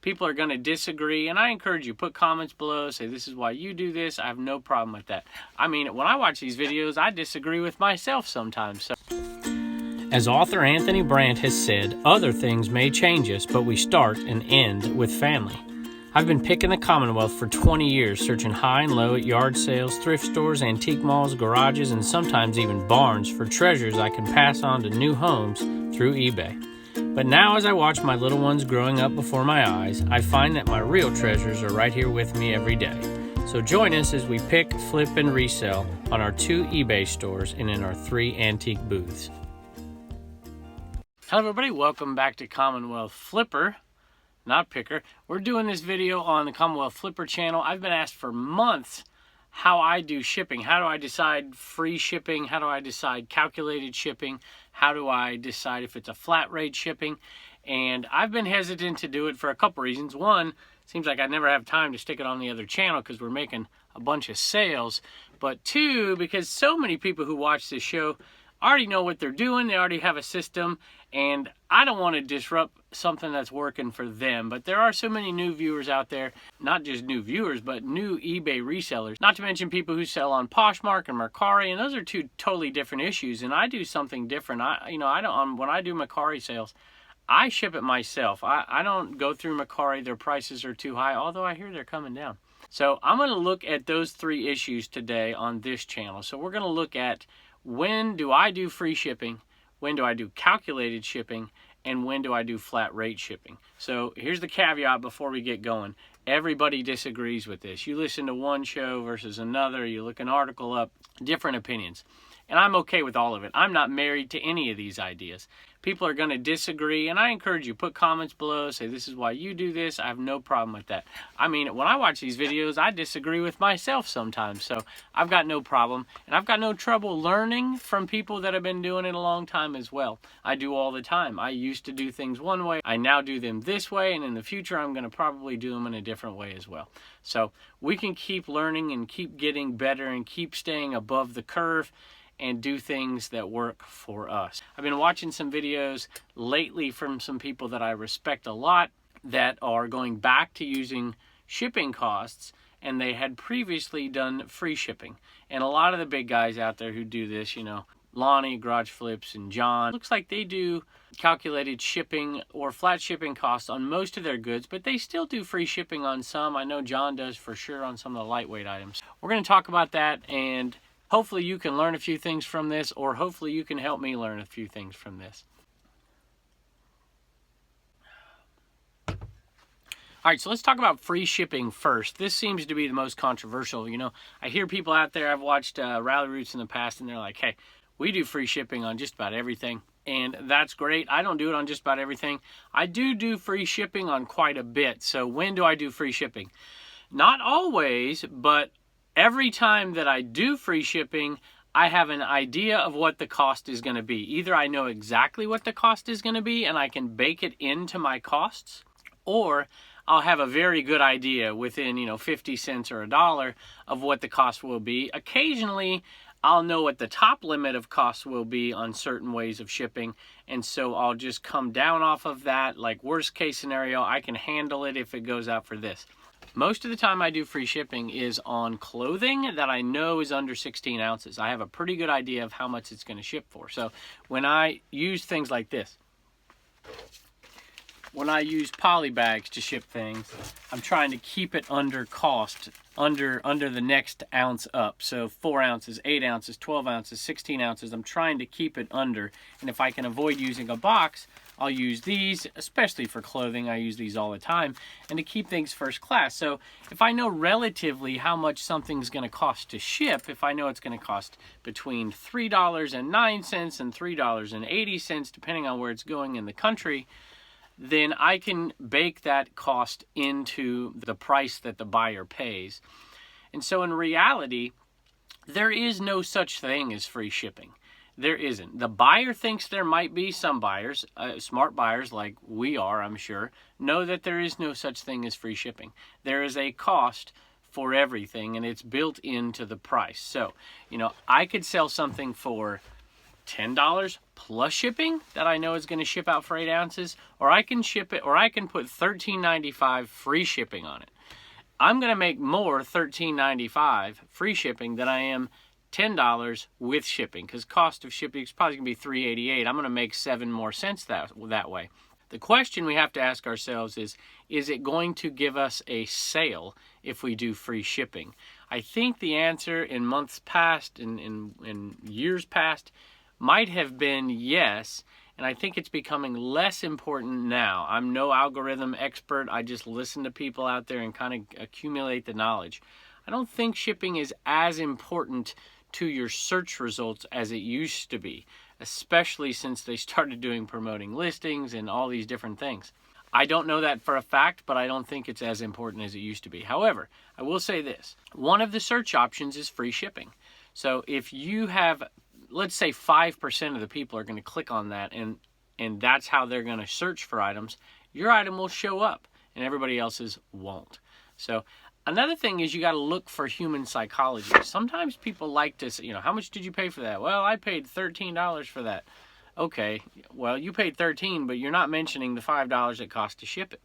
People are going to disagree, and I encourage you, put comments below, say this is why you do this. I have no problem with that. I mean, when I watch these videos, I disagree with myself sometimes. So, as author Anthony Brandt has said, other things may change us, but we start and end with family. I've been picking the Commonwealth for 20 years, searching high and low at yard sales, thrift stores, antique malls, garages, and sometimes even barns for treasures I can pass on to new homes through eBay. But now as I watch my little ones growing up before my eyes, I find that my real treasures are right here with me every day. So join us as we pick, flip, and resell on our 2 eBay stores and in our 3 antique booths. Hello everybody, welcome back to Commonwealth Flipper. Not picker. We're doing this video on the Commonwealth Flipper channel. I've been asked for months how I do shipping. How do I decide free shipping? How do I decide calculated shipping? How do I decide if it's a flat rate shipping? And I've been hesitant to do it for a couple reasons. One, seems like I never have time to stick it on the other channel because we're making a bunch of sales. But two, because so many people who watch this show already know what they're doing. They already have a system, and I don't want to disrupt something that's working for them. But there are so many new viewers out there, not just new viewers, but new eBay resellers. Not to mention people who sell on Poshmark and Mercari, and those are two totally different issues. And I do something different. When I do Mercari sales, I ship it myself. I don't go through Mercari. Their prices are too high, although I hear they're coming down. So I'm going to look at those 3 issues today on this channel. So we're going to look at when do I do free shipping, when do I do calculated shipping, and when do I do flat rate shipping. So here's the caveat before we get going. Everybody disagrees with this. You listen to one show versus another, you look an article up, different opinions. And I'm okay with all of it. I'm not married to any of these ideas. People are going to disagree, and I encourage you, put comments below, say this is why you do this. I have no problem with that. I mean, when I watch these videos, I disagree with myself sometimes, so I've got no problem. And I've got no trouble learning from people that have been doing it a long time as well. I do all the time. I used to do things one way. I now do them this way, and in the future, I'm going to probably do them in a different way as well. So we can keep learning and keep getting better and keep staying above the curve and do things that work for us. I've been watching some videos lately from some people that I respect a lot that are going back to using shipping costs, and they had previously done free shipping. And a lot of the big guys out there who do this, Lonnie, Garage Flips, and John, looks like they do calculated shipping or flat shipping costs on most of their goods, but they still do free shipping on some. I know John does for sure on some of the lightweight items. We're going to talk about that, and hopefully you can learn a few things from this, or hopefully you can help me learn a few things from this. All right, so let's talk about free shipping first. This seems to be the most controversial. I hear people out there, I've watched Rally Roots in the past, and they're like, hey, we do free shipping on just about everything. And that's great. I don't do it on just about everything. I do free shipping on quite a bit. So when do I do free shipping? Not always, but every time that I do free shipping, I have an idea of what the cost is going to be. Either I know exactly what the cost is going to be and I can bake it into my costs, or I'll have a very good idea within, 50 cents or $1 of what the cost will be. Occasionally, I'll know what the top limit of costs will be on certain ways of shipping, and so I'll just come down off of that. Like worst case scenario, I can handle it if it goes out for this. Most of the time I do free shipping is on clothing that I know is under 16 ounces. I have a pretty good idea of how much it's going to ship for. So when I use things like this, when I use poly bags to ship things, I'm trying to keep it under cost, under the next ounce up. So 4 ounces, 8 ounces, 12 ounces, 16 ounces, I'm trying to keep it under. And if I can avoid using a box, I'll use these, especially for clothing. I use these all the time, and to keep things first class. So if I know relatively how much something's going to cost to ship, if I know it's going to cost between $3.09 and $3.80, depending on where it's going in the country, then I can bake that cost into the price that the buyer pays. And so in reality, there is no such thing as free shipping. There isn't. The buyer thinks there might be. Some buyers, smart buyers like we are, I'm sure, know that there is no such thing as free shipping. There is a cost for everything, and it's built into the price. So, I could sell something for $10 plus shipping that I know is going to ship out for 8 ounces, or I can ship it, or I can put $13.95 free shipping on it. I'm going to make more $13.95 free shipping than I am $10 with shipping, because cost of shipping is probably going to be $3.88. I'm going to make 7 more cents that way. The question we have to ask ourselves is it going to give us a sale if we do free shipping? I think the answer in months past, in years past, might have been yes, and I think it's becoming less important now. I'm no algorithm expert. I just listen to people out there and kind of accumulate the knowledge. I don't think shipping is as important to your search results as it used to be, especially since they started doing promoting listings and all these different things. I don't know that for a fact, but I don't think it's as important as it used to be. However, I will say this. One of the search options is free shipping. So if you have, let's say 5% of the people are going to click on that, and that's how they're going to search for items, your item will show up and everybody else's won't. So another thing is you got to look for human psychology. Sometimes people like to say, how much did you pay for that? Well, I paid $13 for that. Okay, well, you paid $13, but you're not mentioning the $5 it cost to ship it.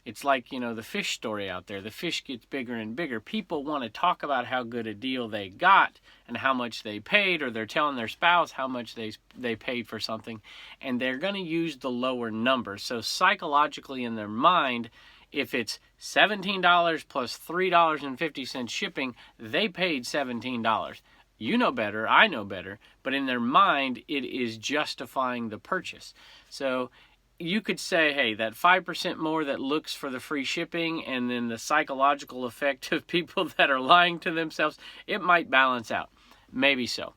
It's like, the fish story out there. The fish gets bigger and bigger. People want to talk about how good a deal they got and how much they paid, or they're telling their spouse how much they paid for something, and they're going to use the lower number. So psychologically in their mind, if it's $17 plus $3.50 shipping, they paid $17. You know better, I know better, but in their mind, it is justifying the purchase. So you could say, hey, that 5% more that looks for the free shipping, and then the psychological effect of people that are lying to themselves, it might balance out. Maybe so.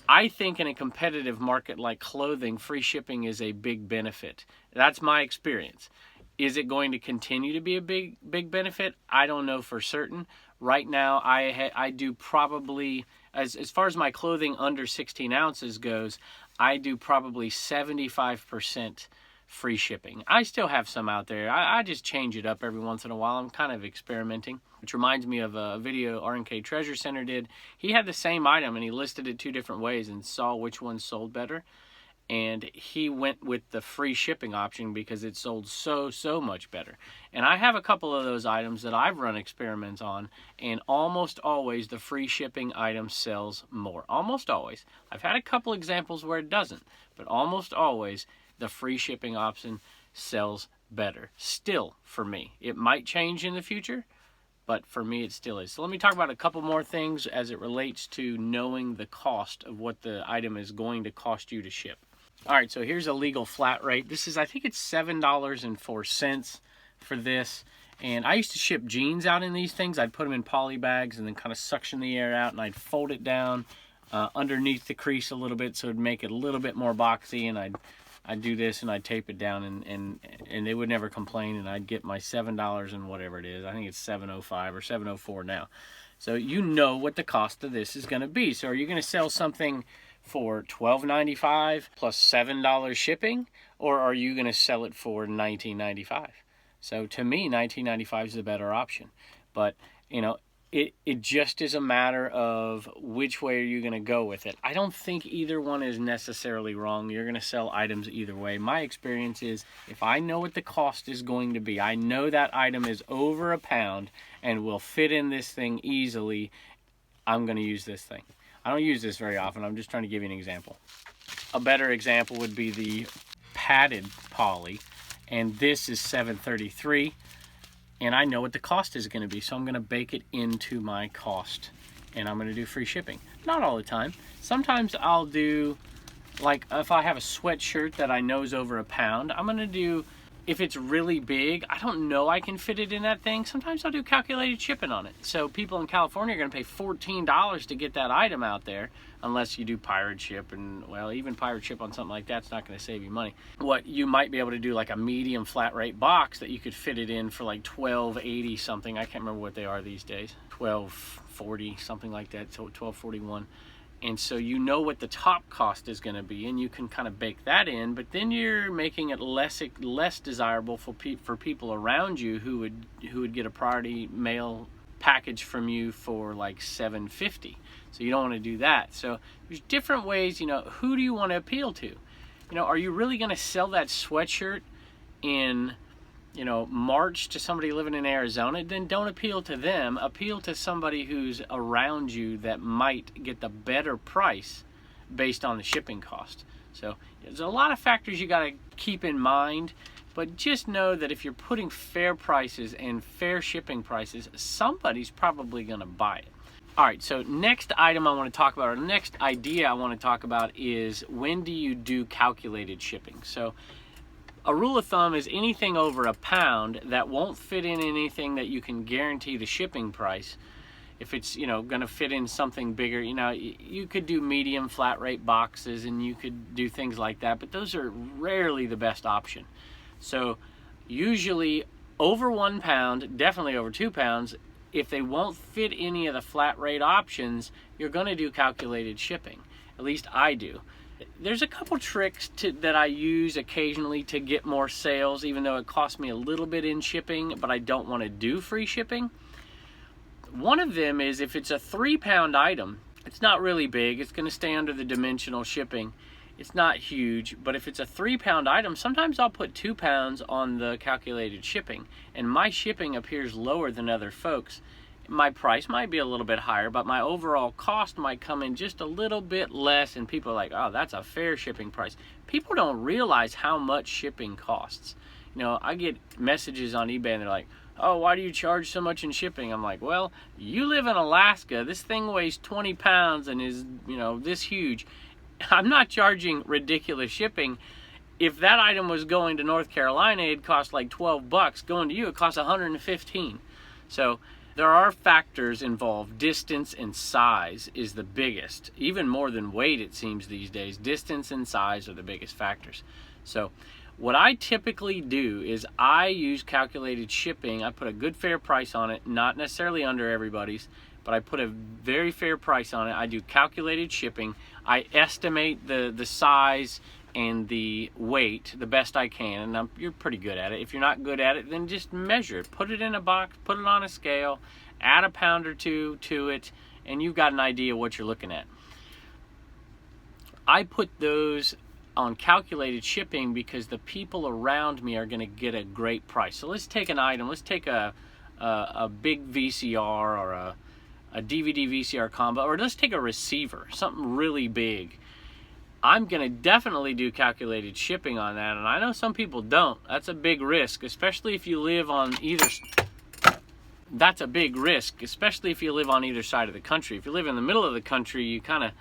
I think in a competitive market like clothing, free shipping is a big benefit. That's my experience. Is it going to continue to be a big benefit? I don't know for certain. Right now, I do probably, as far as my clothing under 16 ounces goes, I do probably 75% free shipping. I still have some out there. I just change it up every once in a while. I'm kind of experimenting, which reminds me of a video R&K Treasure Center did. He had the same item and he listed it 2 different ways and saw which one sold better. And he went with the free shipping option because it sold so much better. And I have a couple of those items that I've run experiments on, and almost always the free shipping item sells more. Almost always. I've had a couple examples where it doesn't, but almost always the free shipping option sells better. Still, for me. It might change in the future, but for me it still is. So let me talk about a couple more things as it relates to knowing the cost of what the item is going to cost you to ship. All right, so here's a legal flat rate. This is, I think it's $7.04 for this. And I used to ship jeans out in these things. I'd put them in poly bags and then kind of suction the air out, and I'd fold it down underneath the crease a little bit so it'd make it a little bit more boxy. And I'd do this and I'd tape it down, and they would never complain, and I'd get my $7 and whatever it is. I think it's $7.05 or $7.04 now. So you know what the cost of this is going to be. So are you going to sell something for $12.95 plus $7 shipping, or are you going to sell it for $19.95? So to me, $19.95 is a better option. But it just is a matter of which way are you going to go with it. I don't think either one is necessarily wrong. You're going to sell items either way. My experience is, if I know what the cost is going to be, I know that item is over a pound and will fit in this thing easily, I'm going to use this thing. I don't use this very often. I'm just trying to give you an example. A better example would be the padded poly, and this is $7.33, and I know what the cost is going to be, so I'm going to bake it into my cost, and I'm going to do free shipping. Not all the time. Sometimes I'll do, like if I have a sweatshirt that I know is over a pound, I'm going to do, if it's really big, I don't know I can fit it in that thing. Sometimes I'll do calculated shipping on it. So people in California are going to pay $14 to get that item out there, unless you do pirate ship. And, well, even pirate ship on something like that's not going to save you money. What you might be able to do, like a medium flat rate box that you could fit it in for like $12.80 something. I can't remember what they are these days. $12.40, something like that. So $12.41. And so you know what the top cost is going to be, and you can kind of bake that in, but then you're making it less desirable for people around you who would get a priority mail package from you for like $7.50. So you don't want to do that. So there's different ways, you know, who do you want to appeal to? You know, are you really going to sell that sweatshirt in, you know, March to somebody living in Arizona? Then don't appeal to them. Appeal to somebody who's around you that might get the better price based on the shipping cost. So there's a lot of factors you got to keep in mind, but just know that if you're putting fair prices and fair shipping prices, somebody's probably going to buy it. All right, so next item I want to talk about, or next idea I want to talk about, is when do you do calculated shipping? So a rule of thumb is anything over a pound that won't fit in anything that you can guarantee the shipping price. If it's, you know, going to fit in something bigger, you know, you could do medium flat rate boxes and you could do things like that, but those are rarely the best option. So usually over 1 pound, definitely over 2 pounds, if they won't fit any of the flat rate options, you're going to do calculated shipping. At least I do. There's a couple tricks that I use occasionally to get more sales, even though it costs me a little bit in shipping, but I don't want to do free shipping. One of them is if it's a 3 pound item, it's not really big, it's going to stay under the dimensional shipping. It's not huge, but if it's a 3 pound item, sometimes I'll put 2 pounds on the calculated shipping, and my shipping appears lower than other folks. My price might be a little bit higher, but my overall cost might come in just a little bit less, and people are like, oh, that's a fair shipping price. People don't realize how much shipping costs. You know, I get messages on eBay and they're like, oh, why do you charge so much in shipping? I'm like, well, you live in Alaska. This thing weighs 20 pounds and is, you know, this huge. I'm not charging ridiculous shipping. If that item was going to North Carolina, it'd cost like $12. Going to you, it costs $115. So there are factors involved. Distance and size is the biggest. Even more than weight, it seems these days. Distance and size are the biggest factors. So what I typically do is I use calculated shipping. I put a good fair price on it, not necessarily under everybody's, but I put a very fair price on it. I do calculated shipping. I estimate the size and the weight the best I can, and you're pretty good at it. If you're not good at it, then just measure it. Put it in a box, put it on a scale, add a pound or two to it, and you've got an idea what you're looking at. I put those on calculated shipping because the people around me are going to get a great price. So let's take an item. Let's take a big VCR or a DVD VCR combo, or let's take a receiver, something really big. I'm going to definitely do calculated shipping on that, and I know some people don't. That's a big risk, especially if you live on either. That's a big risk, especially if you live on either side of the country. If you live in the middle of the country, you kind of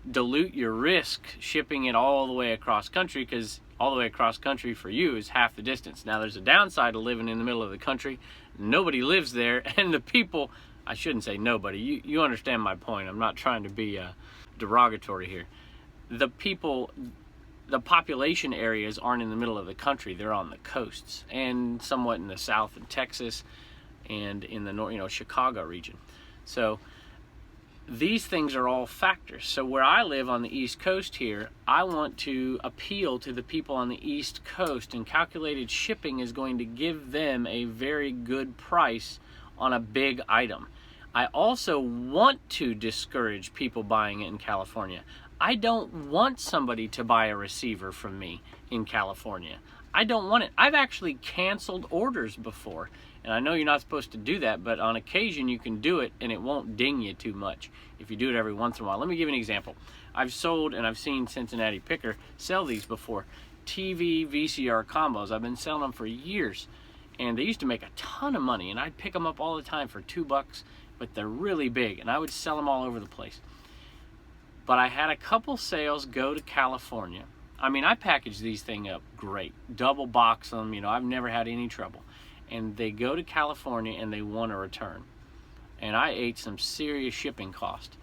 dilute your risk shipping it all the way across country, because all the way across country for you is half the distance. Now there's a downside to living in the middle of the country. Nobody lives there, and the people, I shouldn't say nobody, you understand my point. I'm not trying to be derogatory here. The people, the population areas aren't in the middle of the country. They're on the coasts and somewhat in the south in Texas and in the north, Chicago region. So these things are all factors. So where I live on the East Coast here, I want to appeal to the people on the East Coast, and calculated shipping is going to give them a very good price on a big item. I also want to discourage people buying it in California. I don't want somebody to buy a receiver from me in California. I don't want it. I've actually canceled orders before, and I know you're not supposed to do that, but on occasion you can do it and it won't ding you too much if you do it every once in a while. Let me give you an example. I've sold, and I've seen Cincinnati Picker sell these before, TV VCR combos. I've been selling them for years, and they used to make a ton of money, and I'd pick them up all the time for $2, but they're really big, and I would sell them all over the place. But I had a couple sales go to California. I mean, I package these things up great. Double box them, I've never had any trouble. And they go to California and they want a return. And I ate some serious shipping cost.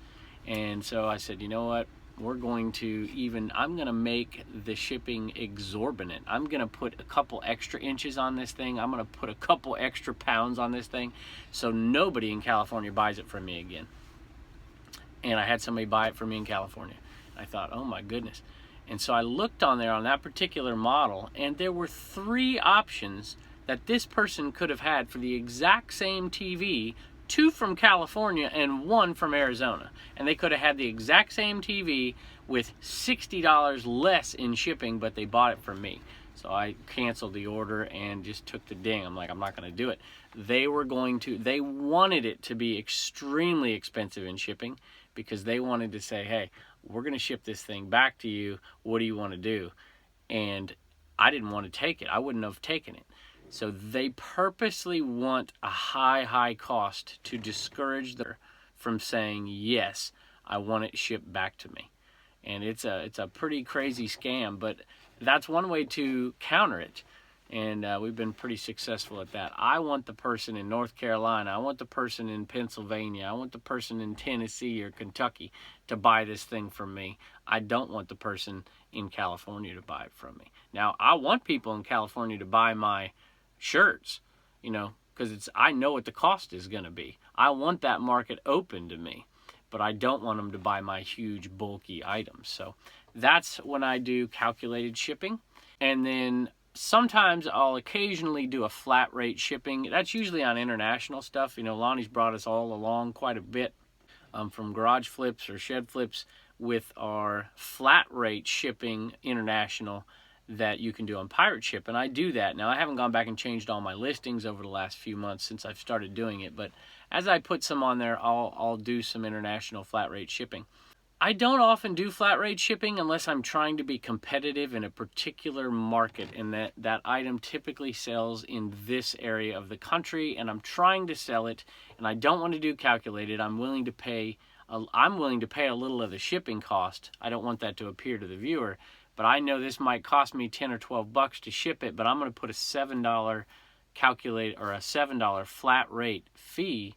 And so I said, you know what? I'm going to make the shipping exorbitant. I'm going to put a couple extra inches on this thing. I'm going to put a couple extra pounds on this thing so nobody in California buys it from me again. And I had somebody buy it for me in California. I thought, oh my goodness. And so I looked on there on that particular model, and there were 3 options that this person could have had for the exact same TV 2 from California and 1 from Arizona. And they could have had the exact same TV with $60 less in shipping, but they bought it from me. So I canceled the order and just took the ding. I'm like, I'm not going to do it. They wanted it to be extremely expensive in shipping because they wanted to say, hey, we're going to ship this thing back to you. What do you want to do? And I didn't want to take it. I wouldn't have taken it. So they purposely want a high cost to discourage them from saying, yes, I want it shipped back to me. And it's a pretty crazy scam, but that's one way to counter it. And we've been pretty successful at that. I want the person in North Carolina, I want the person in Pennsylvania, I want the person in Tennessee or Kentucky to buy this thing from me. I don't want the person in California to buy it from me. Now, I want people in California to buy my shirts, you know, because I know what the cost is going to be. I want that market open to me, but I don't want them to buy my huge bulky items. So that's when I do calculated shipping. And then sometimes I'll occasionally do a flat rate shipping. That's usually on international stuff. You know, Lonnie's brought us all along quite a bit from garage flips or shed flips with our flat rate shipping international that you can do on pirate ship, and I do that. Now, I haven't gone back and changed all my listings over the last few months since I've started doing it, but as I put some on there, I'll do some international flat rate shipping. I don't often do flat rate shipping unless I'm trying to be competitive in a particular market, and that item typically sells in this area of the country, and I'm trying to sell it, and I don't want to do calculated. I'm willing to pay a little of the shipping cost. I don't want that to appear to the viewer, but I know this might cost me 10 or 12 bucks to ship it, but I'm going to put a $7 calculate or a $7 flat rate fee,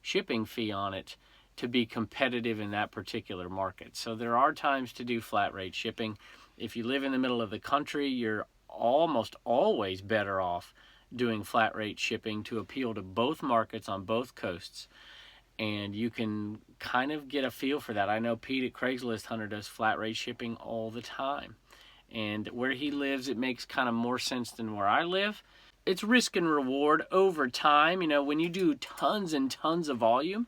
shipping fee on it to be competitive in that particular market. So there are times to do flat rate shipping. If you live in the middle of the country, you're almost always better off doing flat rate shipping to appeal to both markets on both coasts. And you can kind of get a feel for that. I know Pete at Craigslist Hunter does flat rate shipping all the time. And where he lives, it makes kind of more sense than where I live. It's risk and reward over time. You know, when you do tons and tons of volume,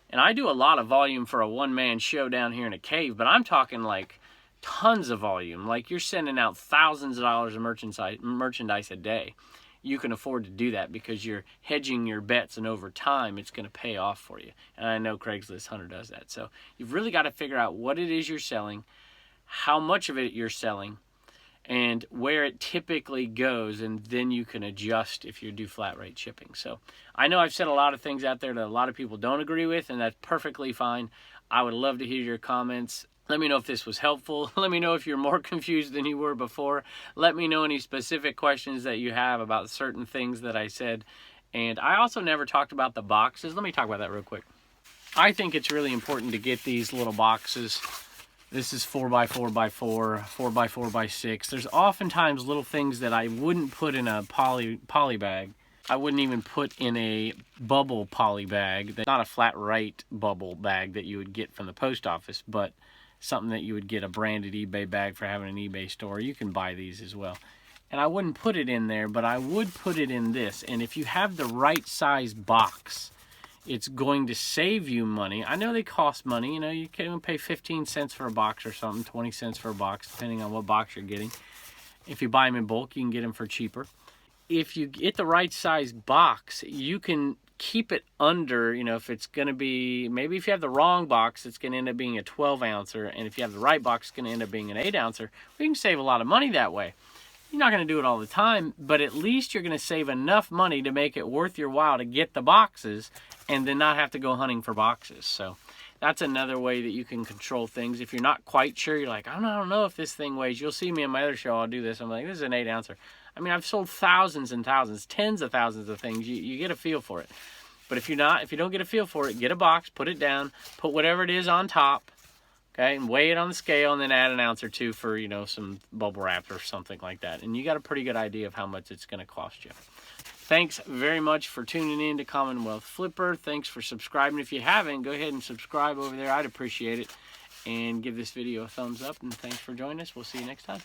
and I do a lot of volume for a one-man show down here in a cave, but I'm talking like tons of volume. Like you're sending out thousands of dollars of merchandise a day. You can afford to do that because you're hedging your bets, and over time it's going to pay off for you. And I know Craigslist Hunter does that. So you've really got to figure out what it is you're selling, how much of it you're selling, and where it typically goes, and then you can adjust if you do flat rate shipping. So I know I've said a lot of things out there that a lot of people don't agree with, and that's perfectly fine. I would love to hear your comments. Let me know if this was helpful. Let me know if you're more confused than you were before. Let me know any specific questions that you have about certain things that I said. And I also never talked about the boxes. Let me talk about that real quick. I think it's really important to get these little boxes. This is 4x4x4, 4x4x6. There's oftentimes little things that I wouldn't put in a poly bag. I wouldn't even put in a bubble poly bag. That's not a flat rate bubble bag that you would get from the post office, but something that you would get a branded eBay bag for having an eBay store. You can buy these as well. And I wouldn't put it in there, but I would put it in this. And if you have the right size box, it's going to save you money. I know they cost money. You know, you can pay 15 cents for a box or something, 20 cents for a box, depending on what box you're getting. If you buy them in bulk, you can get them for cheaper. If you get the right size box, you can keep it under, you know, if it's going to be, maybe if you have the wrong box, it's going to end up being a 12 ouncer. And if you have the right box, it's going to end up being an 8 ouncer. Well, you can save a lot of money that way. You're not going to do it all the time, but at least you're going to save enough money to make it worth your while to get the boxes and then not have to go hunting for boxes. So that's another way that you can control things. If you're not quite sure, you're like, I don't know if this thing weighs. You'll see me in my other show, I'll do this. I'm like, this is an 8 ouncer. I mean, I've sold thousands and thousands, tens of thousands of things. You get a feel for it. But if you don't get a feel for it, get a box, put it down, put whatever it is on top, okay, and weigh it on the scale, and then add an ounce or two for, you know, some bubble wrap or something like that. And you got a pretty good idea of how much it's going to cost you. Thanks very much for tuning in to Commonwealth Flipper. Thanks for subscribing. If you haven't, go ahead and subscribe over there. I'd appreciate it. And give this video a thumbs up. And thanks for joining us. We'll see you next time.